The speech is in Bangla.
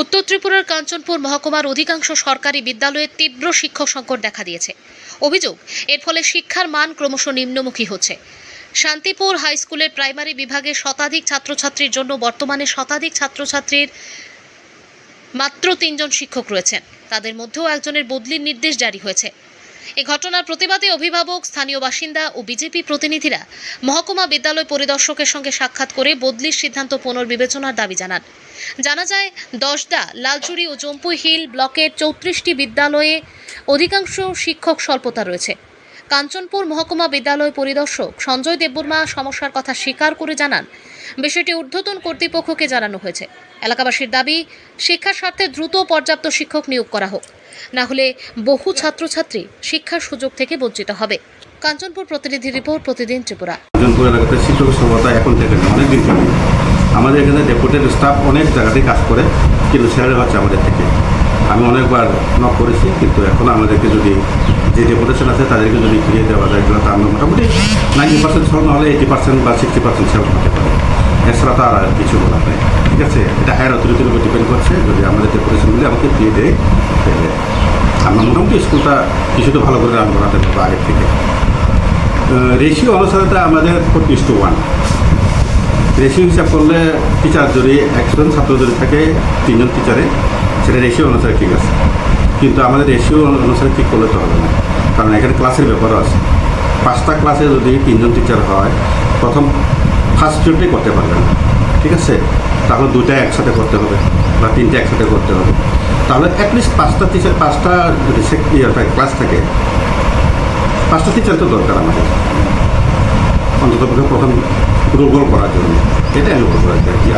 উত্তর ত্রিপুরার কাঞ্চনপুর মহকুমার অধিকাংশ সরকারি বিদ্যালয়ে তীব্র শিক্ষক সংকট দেখা দিয়েছে। অভিযোগ, এর ফলে শিক্ষার মান ক্রমশ নিম্নমুখী হচ্ছে। শান্তিপুর হাই স্কুলের প্রাইমারি বিভাগে শতাধিক ছাত্রছাত্রীর জন্য বর্তমানে শতাধিক ছাত্রছাত্রীর মাত্র 3 জন শিক্ষক রয়েছেন। তাদের মধ্যেও একজনের বদলির নির্দেশ জারি হয়েছে। এই ঘটনার প্রতিবাদে অভিভাবক, স্থানীয় বাসিন্দা ও বিজেপি প্রতিনিধিরা মহকুমা বিদ্যালয় পরিদর্শকের সঙ্গে সাক্ষাৎ করে বদলির সিদ্ধান্ত পুনর্বিবেচনার দাবি জানান। জানা যায়, দশদা, লালচুরি ও জম্পুই হিল ব্লকের 34টি বিদ্যালয়ে অধিকাংশ শিক্ষক স্বল্পতা রয়েছে। কাঞ্চনপুর মহকুমা বিদ্যালয় পরিদর্শক সঞ্জয় দেববর্মা সমস্যার কথা স্বীকার করে জানান, বিষয়টি ঊর্ধ্বতন কর্তৃপক্ষকে জানানো হয়েছে। এলাকাবাসীর দাবি, শিক্ষার স্বার্থে দ্রুত পর্যাপ্ত শিক্ষক নিয়োগ করা হোক, না হলে বহু ছাত্রছাত্রী শিক্ষার সুযোগ থেকে বঞ্চিত হবে। কাঞ্চনপুর প্রতিনিধি রিপোর্ট, প্রতিদিন ত্রিপুরা। কাঞ্চনপুর এলাকাতে শিক্ষক স্বল্পতা এখন থেকে না, অনেক দিন থেকে। আমাদের এখানে ডেপুটেড স্টাফ অনেক জায়গাতেই কাজ করে, কিন্তু স্যালারি হচ্ছে আমাদের থেকে। আমি অনেকবার নক করেছি, কিন্তু এখন আমাদেরকে যদি যে ডেপুটেশন আছে তাদেরকে যদি ফিরিয়ে দেওয়া যায়, তাহলে আমরা মোটামুটি 90% সব নাহলে 80% বা 60% সেল করতে পারি। এছাড়া তো আর কিছু বলার নেই। ঠিক আছে, এটা হায়ার অথরিটির উপর ডিপেন্ড করছে। যদি আমাদের ডেপুটেশনগুলি আমাকে দিয়ে দেয়, তাহলে আমরা মোটামুটি স্কুলটা কিছুটা ভালো করে রান করাতে পারবো আগের থেকে। রেশিও অনুসারে আমাদের 4:1 রেশিও হিসাব করলে টিচার যদি 100 ছাত্র যদি থাকে 3 জন টিচারে, সেটা রেশিও অনুসারে ঠিক আছে। কিন্তু আমাদের রেশিও অনুসারে ঠিক করলে তো হবে না, কারণ এখানে ক্লাসের ব্যাপারও আছে। 5টা ক্লাসে যদি 3 জন টিচার হয়, প্রথম ফার্স্ট পিরিয়ডটাই করতে পারবে না। ঠিক আছে, তাহলে 2টা একসাথে করতে হবে বা 3টে একসাথে করতে হবে। তাহলে অ্যাটলিস্ট 5টা টিচার, 5টা যদি ক্লাস থাকে, 5টা টিচার তো দরকার আমাদের, অন্তত প্রথম রোল করার জন্য। এটা আমি বলবো আর কি।